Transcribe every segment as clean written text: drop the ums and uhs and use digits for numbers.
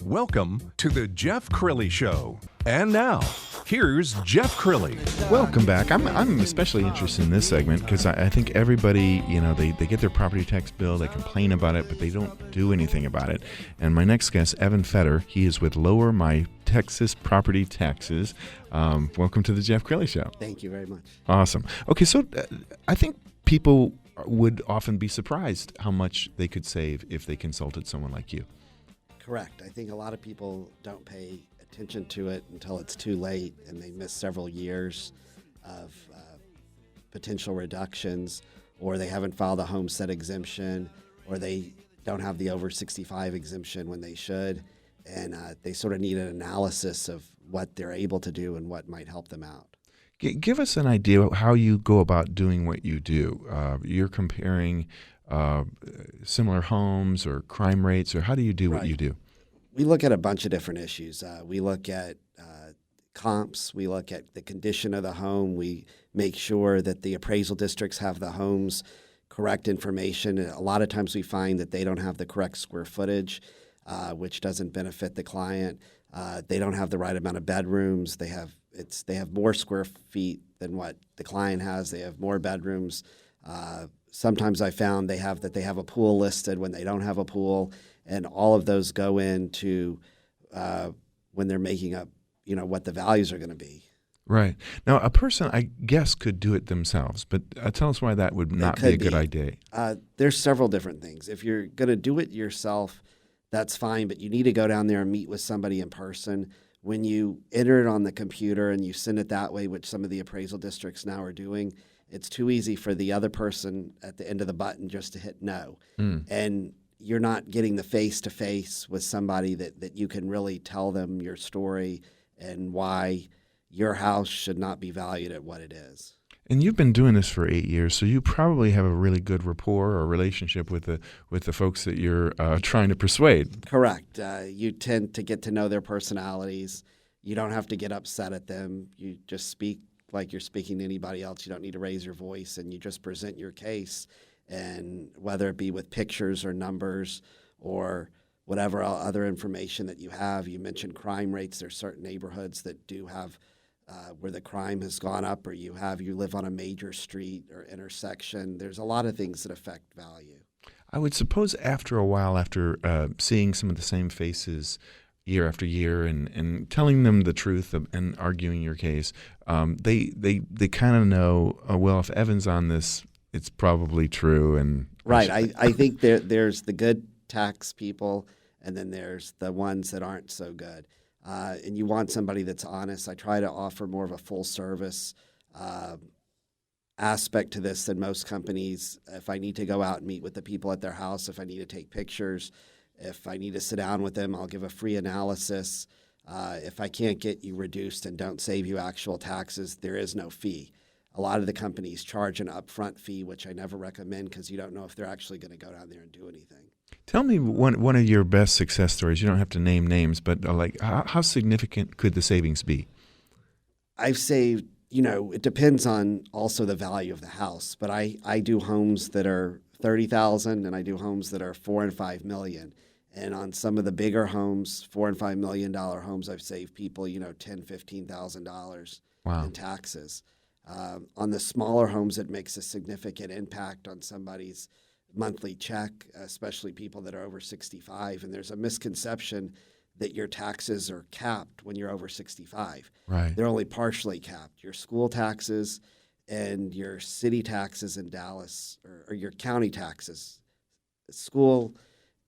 Welcome to the Jeff Crilley Show. And now, here's Jeff Crilley. Welcome back. I'm especially interested in this segment because I think everybody, they get their property tax bill, they complain about it, but they don't do anything about it. And my next guest, Evan Fetter, he is with Lower My Texas Property Taxes. Welcome to the Jeff Crilley Show. Thank you very much. Awesome. Okay, so I think people would often be surprised how much they could save if they consulted someone like you. Correct. I think a lot of people don't pay attention to it until it's too late, and they miss several years of potential reductions, or they haven't filed a homestead exemption, or they don't have the over 65 exemption when they should, and they sort of need an analysis of what they're able to do and what might help them out. Give us an idea of how you go about doing what you do. You're comparing similar homes or crime rates, or how do you do what you do? We look at a bunch of different issues. We look at comps. We look at the condition of the home. We make sure that the appraisal districts have the home's correct information. A lot of times we find that they don't have the correct square footage, which doesn't benefit the client. They don't have the right amount of bedrooms. They have more square feet than what the client has. They have more bedrooms. Sometimes I found they have a pool listed when they don't have a pool, and all of those go into when they're making up, what the values are going to be. Right. Now, a person, I guess, could do it themselves, but tell us why that would not be a good idea. There's several different things. If you're going to do it yourself, that's fine, but you need to go down there and meet with somebody in person. When you enter it on the computer and you send it that way, which some of the appraisal districts now are doing, it's too easy for the other person at the end of the button just to hit no. And you're not getting the face-to-face with somebody that you can really tell them your story and why your house should not be valued at what it is. And you've been doing this for 8 years, so you probably have a really good rapport or relationship with the folks that you're trying to persuade. Correct. You tend to get to know their personalities. You don't have to get upset at them. You just speak like you're speaking to anybody else. You don't need to raise your voice, and you just present your case. And whether it be with pictures or numbers or whatever other information that you have, you mentioned crime rates. There's certain neighborhoods that do have where the crime has gone up, or you live on a major street or intersection. There's a lot of things that affect value. I would suppose after a while, after seeing some of the same faces year after year and telling them the truth and arguing your case, they kind of know, well, if Evan's on this, it's probably true. And right. I think there's the good tax people, and then there's the ones that aren't so good. And you want somebody that's honest. I try to offer more of a full service aspect to this than most companies. If I need to go out and meet with the people at their house, if I need to take pictures, if I need to sit down with them, I'll give a free analysis. If I can't get you reduced and don't save you actual taxes, there is no fee. A lot of the companies charge an upfront fee, which I never recommend because you don't know if they're actually going to go down there and do anything. Tell me one of your best success stories. You don't have to name names, but how significant could the savings be? I've saved, it depends on also the value of the house, but I do homes that are $30,000 and I do homes that are $4 and $5 million. And on some of the bigger homes, $4 and $5 million homes, I've saved people, $10,000, $15,000 in taxes. On the smaller homes, it makes a significant impact on somebody's monthly check, especially people that are over 65. And there's a misconception that your taxes are capped when you're over 65. Right. They're only partially capped. Your school taxes and your city taxes in Dallas, or your county taxes, school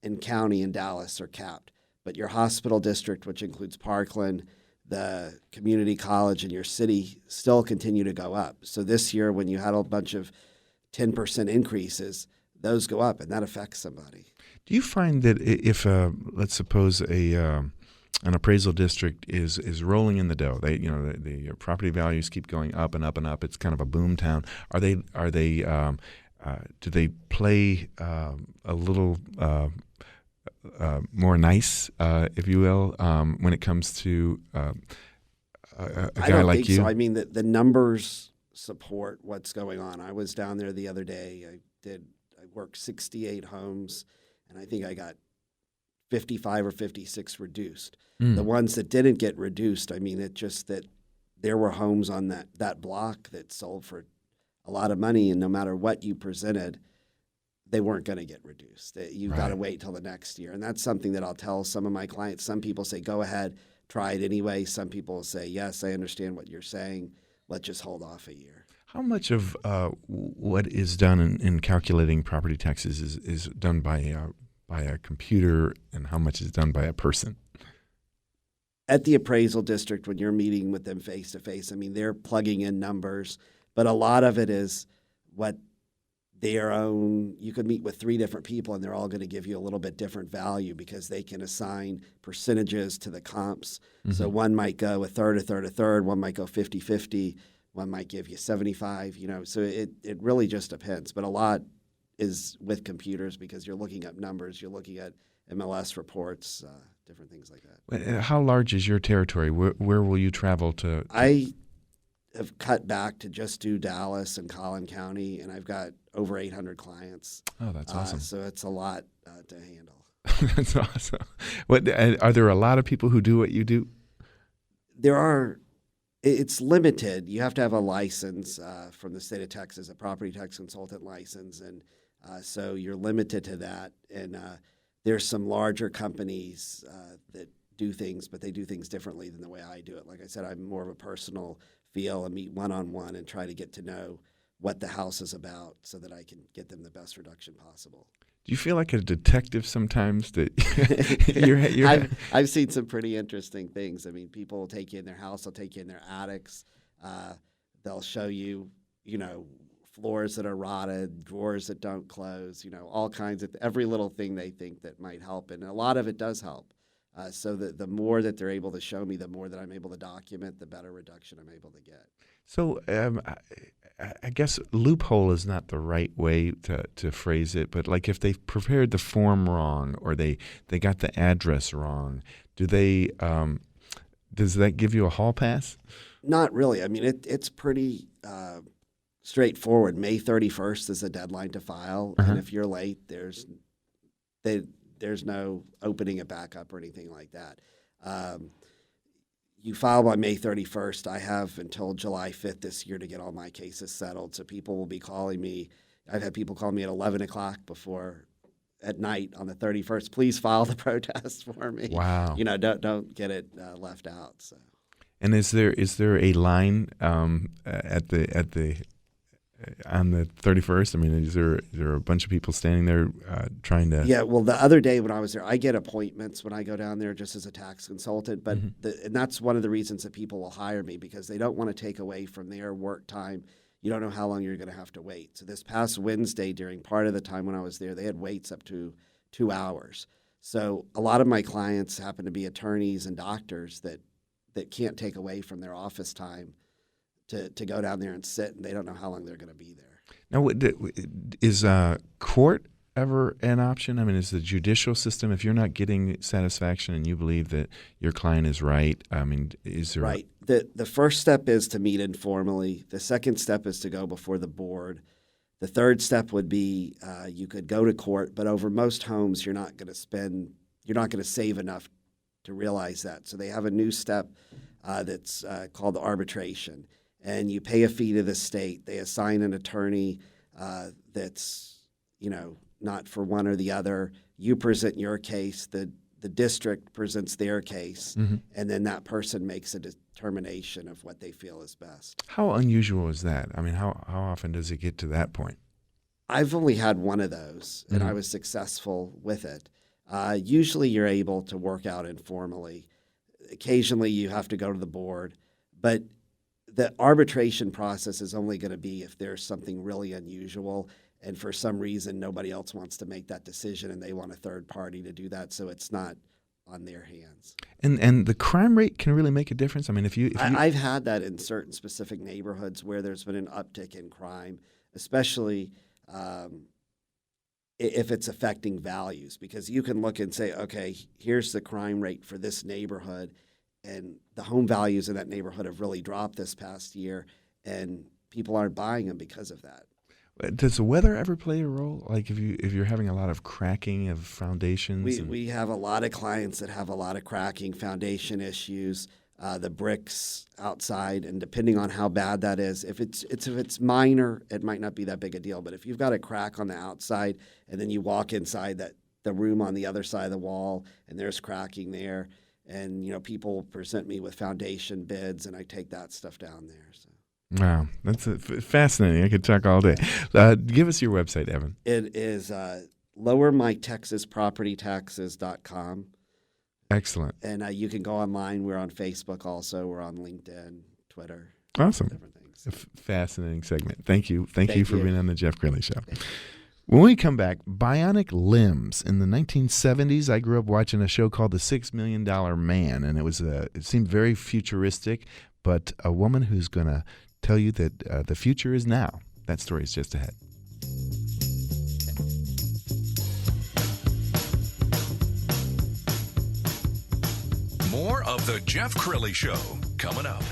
and county in Dallas are capped. But your hospital district, which includes Parkland, the community college, and your city still continue to go up. So this year, when you had a bunch of 10% increases, those go up, and that affects somebody. Do you find that if, let's suppose, an appraisal district is rolling in the dough, the property values keep going up and up and up. It's kind of a boom town. Do they play a little more nice, if you will, when it comes to a guy like you? So. I mean, the numbers support what's going on. I was down there the other day. I worked 68 homes, and I think I got 55 or 56 reduced. Mm. The ones that didn't get reduced, I mean, it just that there were homes on that block that sold for a lot of money, and no matter what you presented, they weren't going to get reduced. You've got to wait till the next year. And that's something that I'll tell some of my clients. Some people say, go ahead, try it anyway. Some people will say, yes, I understand what you're saying. Let's just hold off a year. How much of what is done in calculating property taxes is done by a computer, and how much is done by a person? At the appraisal district, when you're meeting with them face-to-face, I mean, they're plugging in numbers, but a lot of it is what their own. You could meet with 3 different people, and they're all going to give you a little bit different value because they can assign percentages to the comps. Mm-hmm. So one might go a third, one might go 50-50, one might give you 75, so it really just depends. But a lot is with computers because you're looking up numbers, you're looking at MLS reports, different things like that. How large is your territory? Where will you travel to? I have cut back to just do Dallas and Collin County, and I've got over 800 clients. Oh, that's awesome. So it's a lot to handle. That's awesome. Are there a lot of people who do what you do? There are. It's limited. You have to have a license from the state of Texas, a property tax consultant license, and so you're limited to that. And there's some larger companies that do things, but they do things differently than the way I do it. Like I said, I'm more of a personal feel and meet one-on-one and try to get to know what the house is about so that I can get them the best reduction possible. Do you feel like a detective sometimes? That I've seen some pretty interesting things. I mean, people will take you in their house, they'll take you in their attics, they'll show you, floors that are rotted, drawers that don't close, all kinds of every little thing they think that might help, and a lot of it does help. So that the more that they're able to show me, the more that I'm able to document, the better reduction I'm able to get. So I guess loophole is not the right way to phrase it, but like if they've prepared the form wrong or they got the address wrong, does that give you a hall pass? Not really. I mean, it's pretty straightforward. May 31st is the deadline to file, and if you're late, there's no opening it back up or anything like that. You file by May 31st. I have until July 5th this year to get all my cases settled. So people will be calling me. I've had people call me at 11 o'clock at night on the 31st. Please file the protest for me. Wow. Don't get it left out. So. And is there a line at the on the 31st? I mean, is there a bunch of people standing there trying to? Yeah, well, the other day when I was there, I get appointments when I go down there just as a tax consultant. But and that's one of the reasons that people will hire me, because they don't want to take away from their work time. You don't know how long you're going to have to wait. So this past Wednesday, during part of the time when I was there, they had waits up to 2 hours. So a lot of my clients happen to be attorneys and doctors that can't take away from their office time to go down there and sit, and they don't know how long they're going to be there. Now, is court ever an option? I mean, is the judicial system, if you're not getting satisfaction and you believe that your client is right, I mean, is there... Right. The first step is to meet informally. The second step is to go before the board. The third step would be you could go to court, but over most homes, you're not going to save enough to realize that. So they have a new step that's called arbitration. And you pay a fee to the state. They assign an attorney that's, not for one or the other. You present your case. The district presents their case. And then that person makes a determination of what they feel is best. How unusual is that? I mean, how often does it get to that point? I've only had one of those, and I was successful with it. Usually you're able to work out informally. Occasionally you have to go to the board. But the arbitration process is only going to be if there's something really unusual and for some reason nobody else wants to make that decision and they want a third party to do that, so it's not on their hands. And the crime rate can really make a difference? I mean, if you I've had that in certain specific neighborhoods where there's been an uptick in crime, especially if it's affecting values, because you can look and say, okay, here's the crime rate for this neighborhood, and the home values in that neighborhood have really dropped this past year, and people aren't buying them because of that. Does the weather ever play a role? Like if you're having a lot of cracking of foundations? We have a lot of clients that have a lot of cracking, foundation issues, the bricks outside, and depending on how bad that is, if it's minor, it might not be that big a deal. But if you've got a crack on the outside and then you walk inside the room on the other side of the wall and there's cracking there, and people present me with foundation bids, and I take that stuff down there. So. Wow, that's fascinating. I could talk all day. Give us your website, Evan. It is lowermytexaspropertytaxes.com. Excellent. And you can go online. We're on Facebook also. We're on LinkedIn, Twitter. Awesome. Different things. Fascinating segment. Thank you. Thank you for being on the Jeff Crilley Show. When we come back, bionic limbs. In the 1970s, I grew up watching a show called The $6 Million Man, and it seemed very futuristic, but a woman who's going to tell you that the future is now. That story is just ahead. More of the Jeff Crilley Show coming up.